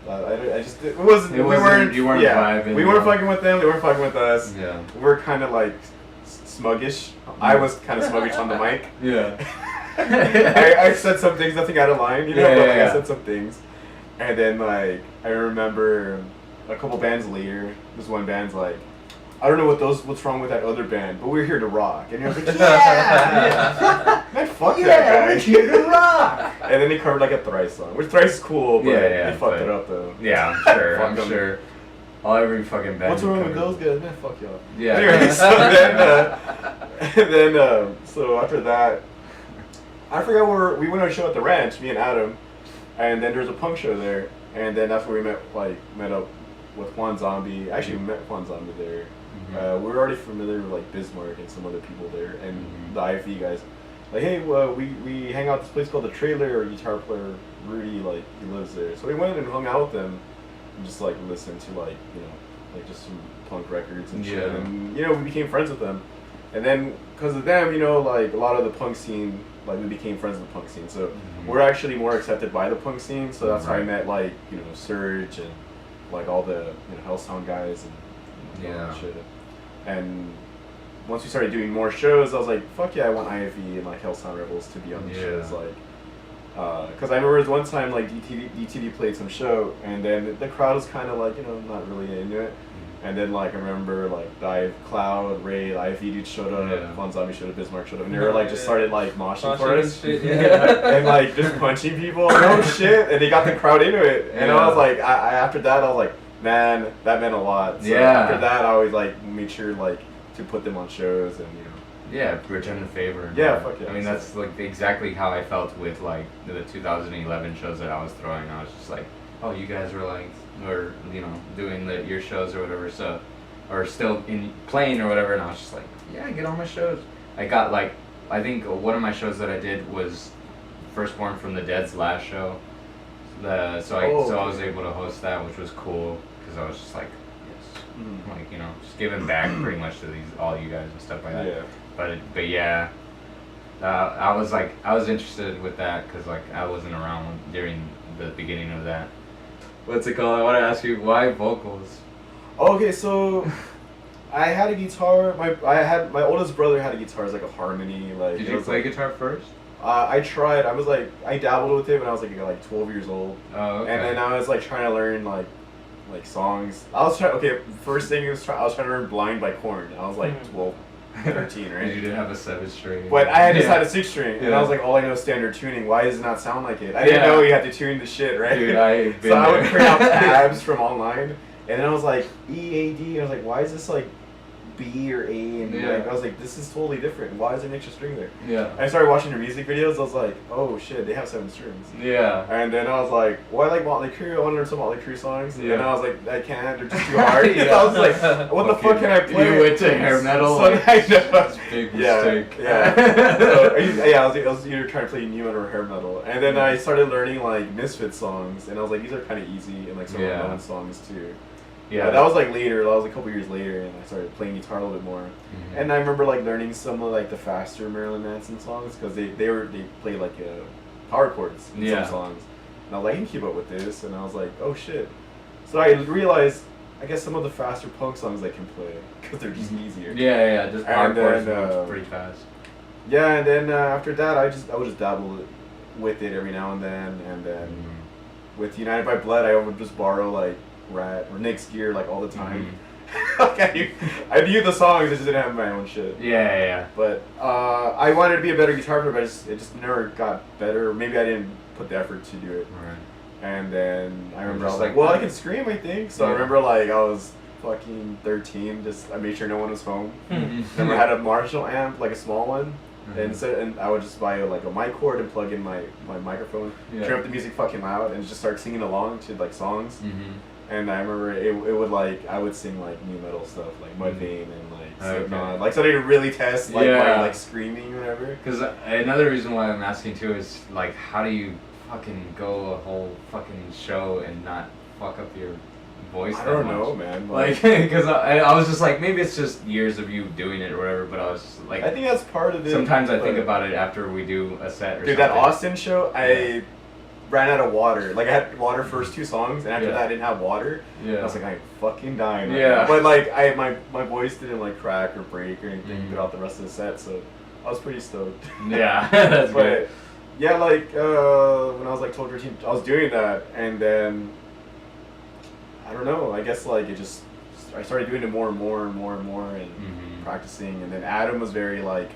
It wasn't. You weren't vibing. We weren't fucking with them. They weren't fucking with us. Yeah. We're kind of like smuggish. I was kind of sluggish on the mic. Yeah. I said some things, nothing out of line, but I said some things. And then, like, I remember a couple bands later, this one band's like, I don't know what's wrong with that other band, but we're here to rock. And you're like, yeah! Man, fuck that guy. We're here to rock! And then they covered, like, a Thrice song, which Thrice is cool, but they fucked it up, though. Yeah, I'm sure. Every fucking band. What's wrong with those guys? Man, fuck y'all. Yeah. Anyway, so after that, I forgot where we went on a show at the Ranch, me and Adam, and then there's a punk show there, and then that's where we met up with Juan Zombie. Actually, we met Juan Zombie there. Mm-hmm. We were already familiar with like Bismarck and some other people there, and the IFE guys. Like, hey, we hang out at this place called The Trailer. Our guitar player Rudy, like, he lives there. So we went and hung out with them. And just like listen to like just some punk records and shit, and we became friends with them, and then because of them, like a lot of the punk scene, like we became friends with the punk scene, so we're actually more accepted by the punk scene, so that's how I met like Surge and like all the Hellsound guys and all that shit, and once we started doing more shows, I was like, fuck yeah, I want IFE and like Hellsound Rebels to be on the shows, like. Because I remember one time like DTV played some show, and then the crowd was kind of like not really into it, and then like I remember like Dive, Cloud, Ray, the IFE dude showed up, Von Zombie showed up, Bismarck showed up, and they were like just started like moshing for us, and like just punching people, no shit, and they got the crowd into it, and I was like, after that I was like, man, that meant a lot. So after that I always like made sure like to put them on shows and Yeah, return the favor. Yeah, fuck yeah. I mean, that's like exactly how I felt with like the 2011 shows that I was throwing. I was just like, oh, you guys were like, or doing your shows or whatever, so, or still playing or whatever, and I was just like, yeah, get on my shows. I got like, I think one of my shows that I did was Firstborn from the Dead's last show. So I was able to host that, which was cool because I was just like, yes, like just giving back pretty much to all you guys and stuff like that. Yeah. But yeah, I was interested with that because like I wasn't around during the beginning of that. What's it called? I want to ask you why vocals. Okay, so I had a guitar. My oldest brother had a guitar as like a harmony. Like, did you play guitar first? I tried. I dabbled with it when I was like 12 years old. Oh, okay. And then I was like trying to learn like songs. First thing I was trying to learn Blind by Korn. I was like 12, 13, right? You didn't have a 7-string. But I just had a 6-string, and I was like, all I know is standard tuning. Why does it not sound like it? I didn't know you had to tune the shit, right? Dude, I would print out tabs from online, and then I was like, EAD, and I was like, why is this like B or A, and like I was like, this is totally different. Why is there an extra string there? Yeah. I started watching their music videos. I was like, oh shit, they have 7 strings. Yeah. And then I was like, well, I like Motley Crue. I want to learn some Motley Crue songs. And then I was like, I can't. They're just too hard. I was like, what the fuck can I play? You went to hair metal. So I know. That's a big mistake. Yeah. So, I was either trying to play new metal or hair metal, and then I started learning like Misfit songs, and I was like, these are kind of easy, and like some of my own songs too. Yeah. That was like later. That was a couple years later, and I started playing guitar a little bit more. Mm-hmm. And I remember like learning some of like the faster Marilyn Manson songs because they played like power chords in some songs, and I was like, I can keep up with this, and I was like, oh shit. So I realized, I guess some of the faster punk songs I can play because they're just easier. Yeah, just power chords then, pretty fast. Yeah, and then after that, I would just dabble with it every now and then with United by Blood, I would just borrow like Rat or Nick's gear like all the time. Like I knew the songs, I just didn't have my own shit. Yeah. But I wanted to be a better guitar player, but it just never got better. Maybe I didn't put the effort to do it. Right. And then I remember I was like, like, well, I can scream, I think. So I remember like I was fucking 13. Just I made sure no one was home. Then I had a Marshall amp, like a small one. And I would just buy like a mic cord and plug in my microphone, turn up the music fucking loud, and just start singing along to like songs. And I remember it would like I would sing like new metal stuff like Mudvayne and like Slipknot, like something to really test like my like screaming or whatever. Because another reason why I'm asking too is like, how do you fucking go a whole fucking show and not fuck up your voice? I don't know, man. Like, because I was just like, maybe it's just years of you doing it or whatever, but I was just like, I think that's part of it. Sometimes I think about it after we do a set or something. Dude, that Austin show, I ran out of water. Like I had water first 2 songs, and after that I didn't have water. I was like, I'm fucking dying. Right now. But like my voice didn't like crack or break or anything throughout the rest of the set, so I was pretty stoked. That's good. Yeah, like when I was like 12 or 13, I was doing that, and then I don't know. I guess like I started doing it more and more and practicing, and then Adam was very like,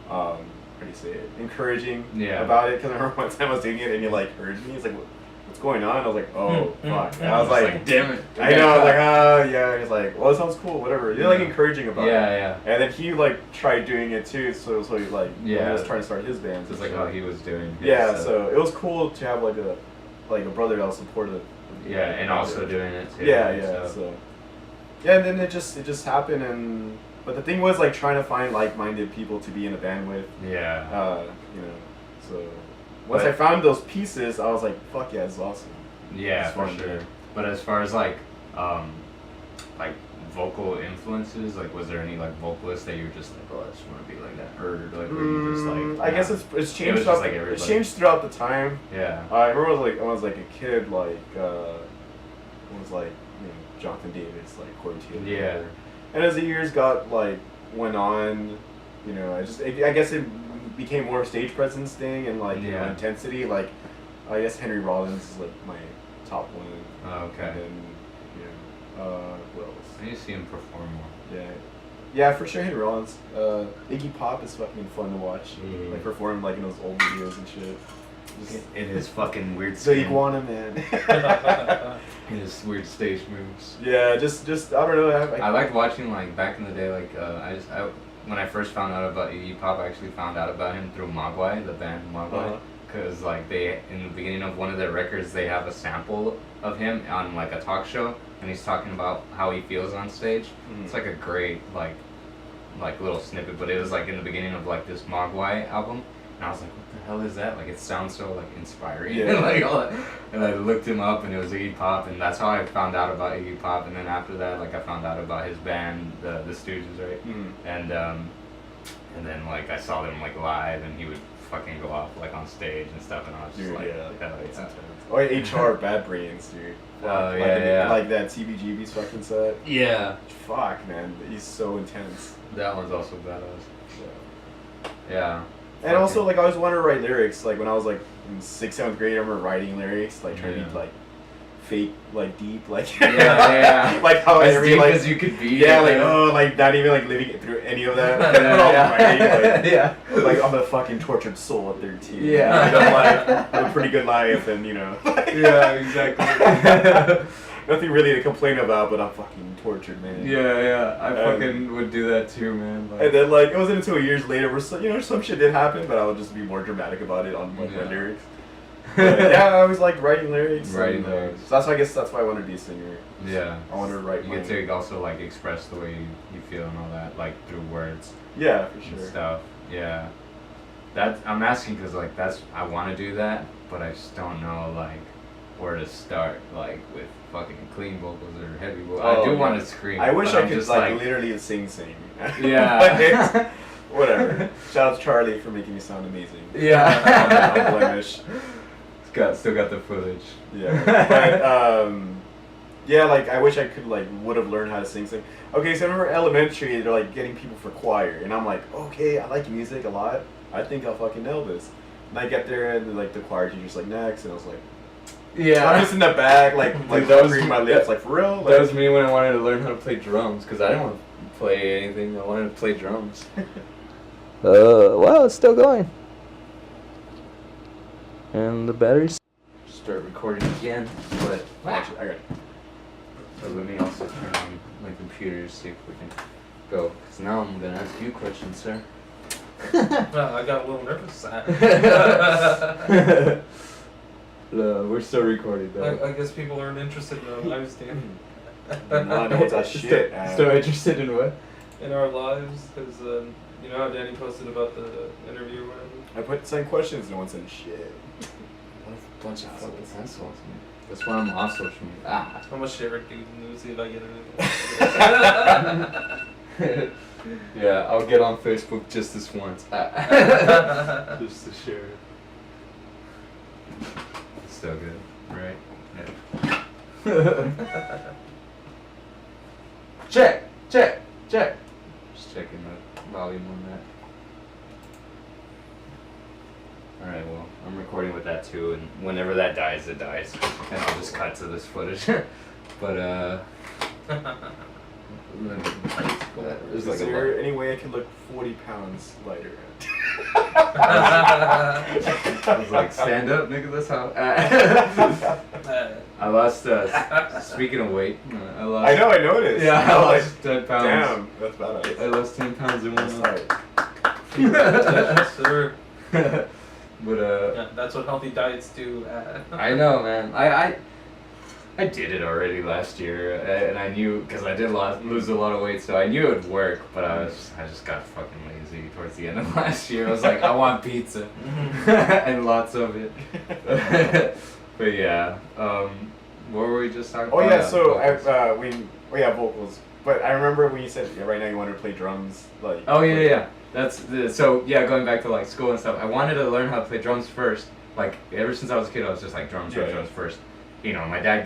how do you say it? Encouraging about it. Because I remember one time I was doing it and he like heard me. He's like, "What's going on?" I was like, "Oh fuck!" And I was like, "Damn it!" I know. I was like, "Oh yeah." He's like, "Well, it sounds cool. Whatever." You're like encouraging about it. Yeah. And then he like tried doing it too. So he like he was trying to start his band. It's like how he was doing. So it was cool to have like a brother that was supportive. And also doing it too. So and then it just happened, but the thing was like trying to find like-minded people to be in a band with. So once I found those pieces, I was like, fuck yeah, this is awesome. Yeah, for sure. But as far as like vocal influences, like was there any like vocalists that you were just like, oh, I just want to be like that, or like were you just like? I guess it's changed. It's changed throughout the time. Yeah. I remember when I was like a kid, like it was like Jonathan Davis, like Corey Taylor. Yeah. And as the years went on, I guess it became more stage presence thing and intensity. Like I guess Henry Rollins is like my top one. Oh, okay. And then who else? I need to see him perform more. Yeah, for sure. Henry Rollins. Iggy Pop is fucking fun to watch. Like perform like in those old videos and shit. Just in his fucking weird the iguana man. In his weird stage moves. Yeah, just I don't know. I liked watching like back in the day. Like when I first found out about Iggy Pop, I actually found out about him through Mogwai, the band Mogwai, because like they in the beginning of one of their records they have a sample of him on like a talk show, and he's talking about how he feels on stage. It's like a great like little snippet, but it was like in the beginning of like this Mogwai album. And I was like, what the hell is that? Like, it sounds so, like, inspiring. And, like, all that. And I looked him up, and it was Iggy Pop, and that's how I found out about Iggy Pop. And then after that, like, I found out about his band, the Stooges, right? And then, like, I saw them, like, live, and he would fucking go off, like, on stage and stuff, and I was just like, Or HR Bad Brains, dude. Like that CBGB's fucking set. Yeah. Fuck, man. He's so intense. That one's also badass. Yeah. And also, like, I always wanted to write lyrics. Like, when I was, like, in 6th, 7th grade, I remember writing lyrics, like, trying to be, like, fake, like, deep, like, like, how as every, deep like, as you could be. Like, not even, like, living through any of that. Like, I'm a fucking tortured soul at 13. Yeah. I'm, like, I have a pretty good life, and, Yeah, exactly. nothing really to complain about, but I'm fucking tortured, man. Yeah, I fucking would do that too, man. Like, And then like it wasn't until years later where some shit did happen, but I would just be more dramatic about it on like my lyrics. But, yeah, I was like writing lyrics. So that's why I guess that's why I wanted to be a singer. Yeah. I wanted to write. You get to also like express the way you feel and all that, like through words. Yeah, for sure. And stuff. Yeah. I'm asking because like I want to do that, but I just don't know like where to start, like with fucking clean vocals or heavy vocals. I do want to scream. I wish but I could just like literally sing. Yeah. Whatever. Shout out to Charlie for making me sound amazing. Yeah. Blemish. Still got the footage. Yeah. But yeah, like I wish I could would have learned how to sing. Okay, so I remember elementary, they're like getting people for choir, and I'm like, okay, I like music a lot. I think I'll fucking nail this. And I get there, and like the choir teacher's like next, and I was like, yeah. I'm just in the back, like reading my lips, like for real. Like, that was me when I wanted to learn how to play drums, because I didn't want to play anything. I wanted to play drums. Well, it's still going. And the batteries start recording again, but actually, I got it. So let me also turn on my computer to see if we can go. Because now I'm going to ask you questions, sir. I got a little nervous. No, we're still recording though. I guess people aren't interested in our lives, Dan. No, no, that shit. Still interested in what? In our lives, because you know how Danny posted about the interview or whatever? I put the same questions, no one said shit. What a bunch of fucking assholes, man. That's why I'm off social media. Ah. I'm gonna share it, dude, and see if I get it. Yeah, I'll get on Facebook just this once. Just to share it. It's so good, right? Yeah. Check! Just checking the volume on that. Alright, well, I'm recording with that too, and whenever that dies, it dies. And I'll just cut to this footage. But, Is there any way I can look 40 pounds lighter? I was like, stand up, nigga, that's how. I lost, speaking of weight, I lost. I noticed. Yeah, I lost 10 pounds. Damn, that's badass. I lost 10 pounds in 1 month. Yes, sir. But, yeah, that's what healthy diets do. I know, man. I did it already last year, and I knew, because I did lose a lot of weight, so I knew it would work, but I just got fucking lazy towards the end of last year. I was like, I want pizza, and lots of it. But yeah, what were we just talking about? Oh yeah, so vocals. But I remember when you said right now you wanted to play drums, like. Oh yeah. So going back to like school and stuff, I wanted to learn how to play drums first. Like ever since I was a kid, I was just like drums first. You know, my dad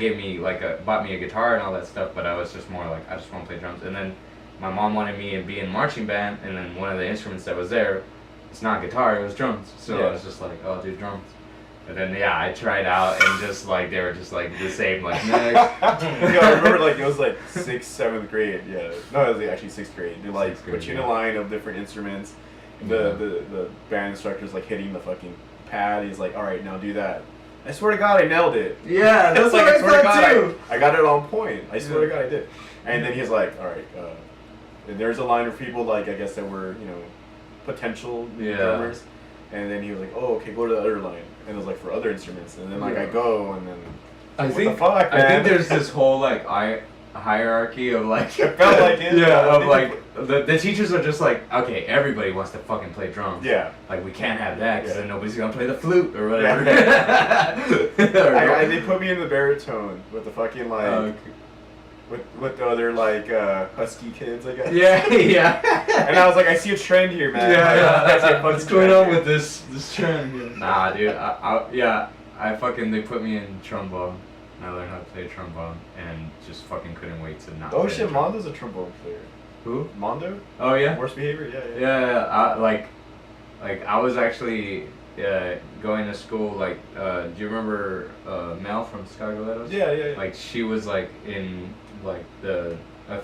bought me a guitar and all that stuff, but I was just more like, I just want to play drums. And then my mom wanted me to be in marching band, and then one of the instruments that was there, it's not guitar, it was drums. So I was just like, oh, I'll do drums. And then I tried out, and just like they were just like the same, like next. I remember like it was like 6th, 7th grade. Yeah, no, it was actually 6th grade. They like put you in a line of different instruments. The band instructor's like hitting the fucking pad. He's like, all right, now do that. I swear to God, I nailed it. Yeah, that's like, what I swear to God, too. I got it on point. I swear to God, I did. And then he's like, all right, and there's a line of people like I guess that were potential drummers. And then he was like, oh, okay, go to the other line. And it was like for other instruments. And then I go and then I the fuck, man? I think there's this whole like hierarchy of like it felt like it. Of like the teachers are just like, okay, everybody wants to fucking play drums. Yeah. Like we can't have that because then nobody's gonna play the flute or whatever. They put me in the baritone with the fucking like with the other like husky kids, I guess. Yeah. And I was like, I see a trend here, man. What's going on with this trend here? Nah, dude. They put me in trombone. And I learned how to play trombone, and just fucking couldn't wait to not. Oh shit, Mondo's a trombone player. Who? Mondo? Oh yeah. Worst behavior, yeah. Yeah. I was actually going to school. Like, do you remember Mel from Scarlettos? Yeah. Like she was like in like a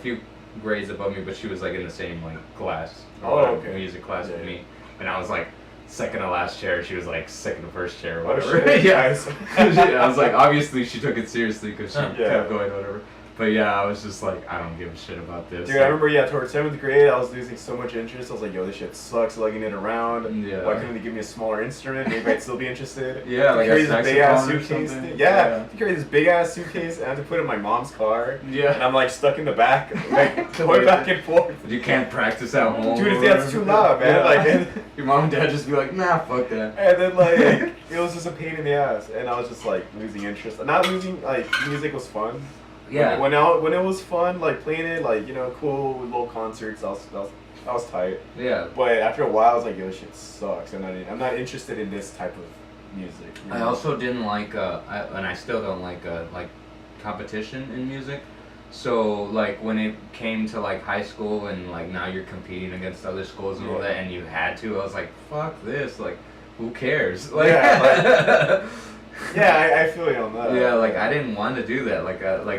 few grades above me, but she was like in the same like class. Okay. Music class with me, and I was like second to last chair. She was like second to first chair or Oh, whatever. shit. Yeah. I was like, obviously she took it seriously because she Yeah. kept going, whatever. But yeah, I was just like, I don't give a shit about this. Dude, I remember, towards 7th grade, I was losing so much interest. I was like, yo, this shit sucks, lugging it around. Yeah. Why couldn't they give me a smaller instrument? Maybe I'd still be interested. Yeah, like carry a this big ass saxophone or suitcase. something. Yeah, to carry this big ass suitcase and I have to put it in my mom's car. Yeah. And I'm like stuck in the back, like going back and forth. You can't practice at home. Dude, that's too loud, man. Yeah. Like, and, your mom and dad just be like, nah, fuck that. and then like it was just a pain in the ass, and I was just like losing interest. Not losing, like music was fun. Yeah. When it was fun, like playing it, like cool with little concerts, I was tight. Yeah. But after a while, I was like, yo, this shit sucks. I'm not interested in this type of music. I also didn't like, and I still don't like competition in music. So like when it came to like high school and like now you're competing against other schools and all that, and you had to, I was like, fuck this, like, who cares? Like, yeah, I feel you on that. yeah, like I didn't want to do that. Like I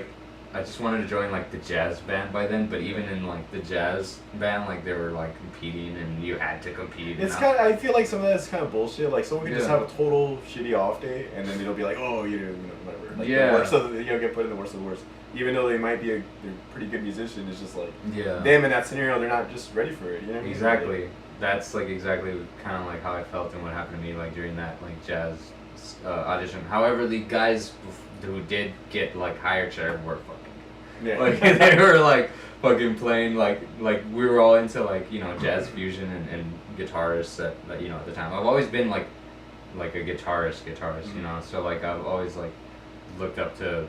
just wanted to join like the jazz band by then, but even in like the jazz band, like they were like competing and you had to compete. It's kind of, I feel like some of that's kind of bullshit. Like someone could just Yeah. have a total shitty off day, and then it'll be like, oh, whatever. Like Yeah. the worst of the, get put in the worst of the worst. Even though they might be they're a pretty good musician, it's just like Yeah. them in that scenario, they're not just ready for it. You know what I mean? Exactly. That's like exactly kind of like how I felt and what happened to me like during that like jazz audition. However, the guys who did get like higher chair were fucking good. Yeah. Like they were like fucking playing like we were all into like jazz fusion and guitarists at at the time. I've always been like a guitarist, so like I've always like looked up to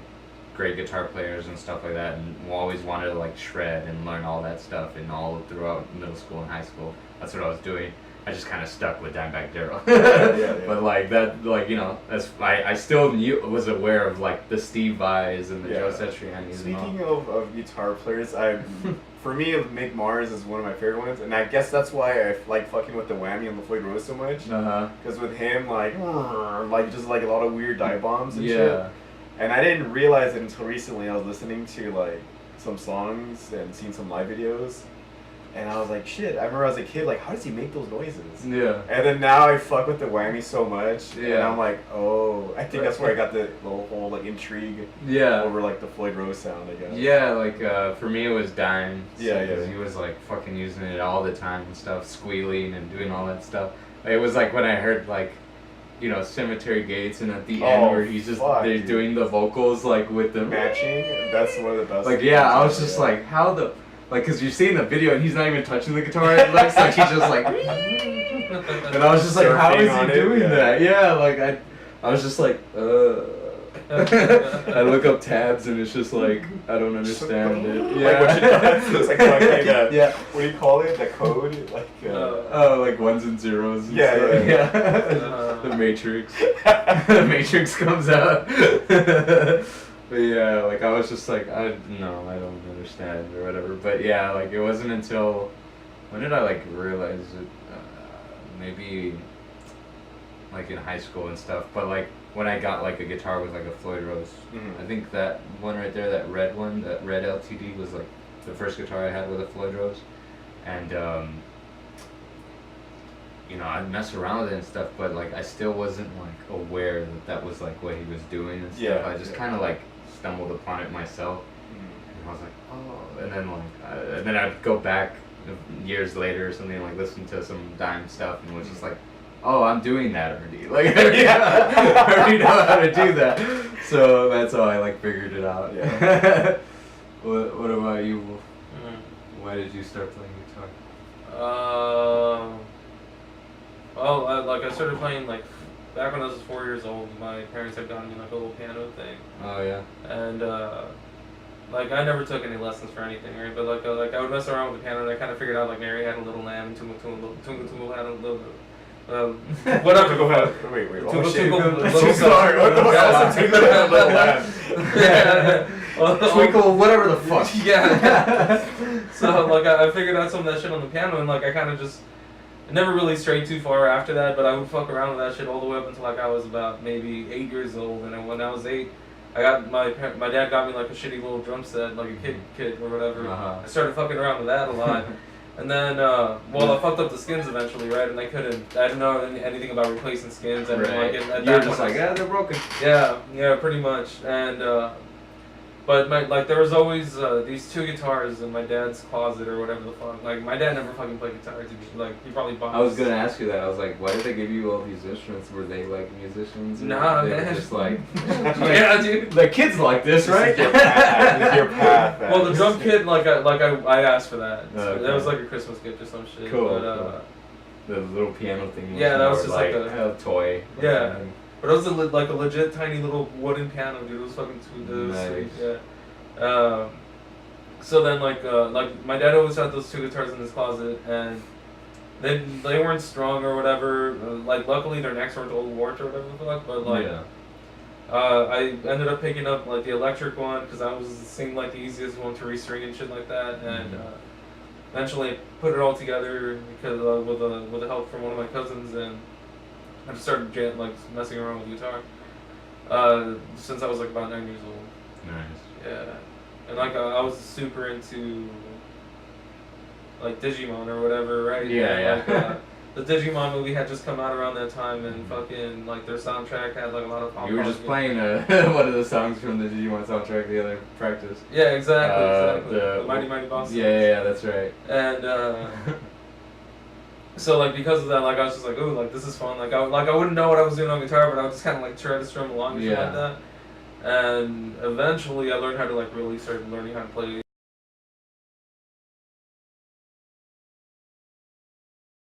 great guitar players and stuff like that, and always wanted to like shred and learn all that stuff, and all throughout middle school and high school that's what I was doing. I just kind of stuck with Dimebag Darrell. Yeah. But like that, like that's I still was aware of like the Steve Vais and the Joe Satriani's. Speaking of guitar players, for me, Mick Mars is one of my favorite ones, and I guess that's why I like fucking with the whammy on the Floyd Rose so much. Because with him, like just like a lot of weird dive bombs and shit. And I didn't realize it until recently. I was listening to like some songs and seeing some live videos. And I was like, shit, I remember as a kid, like, how does he make those noises? Yeah. And then now I fuck with the whammy so much. Yeah. And I'm like, oh, I think that's where I got the whole, like, intrigue over, like, the Floyd Rose sound, I guess. Yeah, like, for me it was Dime. Yeah. Because he was, like, fucking using it all the time and stuff, squealing and doing all that stuff. It was like when I heard, like, Cemetery Gates, and at the end where he's just, they're doing the vocals, like, with the matching. That's one of the best. Like, yeah, I was just like, how the... Like, because you're seeing the video and he's not even touching the guitar. It looks like he's just like... And I was just like, how is he doing that? Yeah, like, I was just like, I look up tabs and it's just like, I don't understand it. Yeah. Like what she does. It's like fucking, yeah. What do you call it? The code? Like, like ones and zeros. And yeah. The Matrix. The Matrix comes out. But yeah, like I was just like, I don't understand or whatever. But yeah, like it wasn't until, when did I like realize it? Maybe like in high school and stuff. But like when I got like a guitar with like a Floyd Rose, I think that one right there, that red one, that red LTD was like the first guitar I had with a Floyd Rose. And I'd mess around with it and stuff, but like I still wasn't like aware that was like what he was doing and stuff. Yeah, I just kind of like stumbled upon it myself, and I was like, oh. And then like, and then I'd go back years later or something, and like listen to some Dime stuff, and was just like, oh, I'm doing that already. Like, I already know how to do that. So that's how I like figured it out. Yeah. What about you? Why did you start playing guitar? Well, I started playing like back when I was 4 years old. My parents had gotten me like a little piano thing. Oh yeah. And like I never took any lessons for anything, right? But like I would mess around with the piano, and I kind of figured out like Mary had a little lamb, and Tungle had a little. Whatever. Go ahead. Wait. Tungle, Little sorry. Little lamb. Yeah. Twinkle, whatever the fuck. Yeah. So like I figured out some of that shit on the piano, and like I kind of just. I never really strayed too far after that, but I would fuck around with that shit all the way up until like I was about maybe 8 years old. And then when I was 8, I got my dad got me like a shitty little drum set, like a kid or whatever. I started fucking around with that a lot, And then, I fucked up the skins eventually, right? And I didn't know anything about replacing skins. And right. at You're that just point, like, yeah, they're broken. Yeah, pretty much. And, but there was always these two guitars in my dad's closet or whatever the fuck. Like, my dad never fucking played guitar to me. Like, he probably bought. I was gonna ask you that. I was like, why did they give you all these instruments? Were they like musicians? Nah, they man. were just like, Yeah, dude. the kids like this, right? This is your path. This is your path, man. Well, the drum kit, I asked for that. Okay. That was like a Christmas gift or some shit. Cool. But, The little piano thing. Yeah, that was more just like a- toy. Yeah. But it was like a legit tiny little wooden piano, dude. It was fucking sweet. It was Nice. sweet. Yeah. So then like my dad always had those two guitars in his closet, and they weren't strong or whatever. Like luckily their necks weren't all warped or whatever the fuck. But like yeah. I ended up picking up like the electric one because that seemed like the easiest one to restring and shit like that. And eventually I put it all together because with the help from one of my cousins, and I just started messing around with guitar since I was like about 9 years old. Nice. Yeah, and like I was super into like Digimon or whatever, right? Yeah, and, yeah. The Digimon movie had just come out around that time, and fucking like their soundtrack had like a lot of pop. You were just playing one of the songs from the Digimon soundtrack the other practice. Yeah, exactly. The Mighty Mighty Boss. Yeah, that's right. And so like because of that, like I was just like, ooh, like this is fun. Like I wouldn't know what I was doing on guitar, but I would just kind of like try to strum along and shit like that. And eventually, I learned how to like really start learning how to play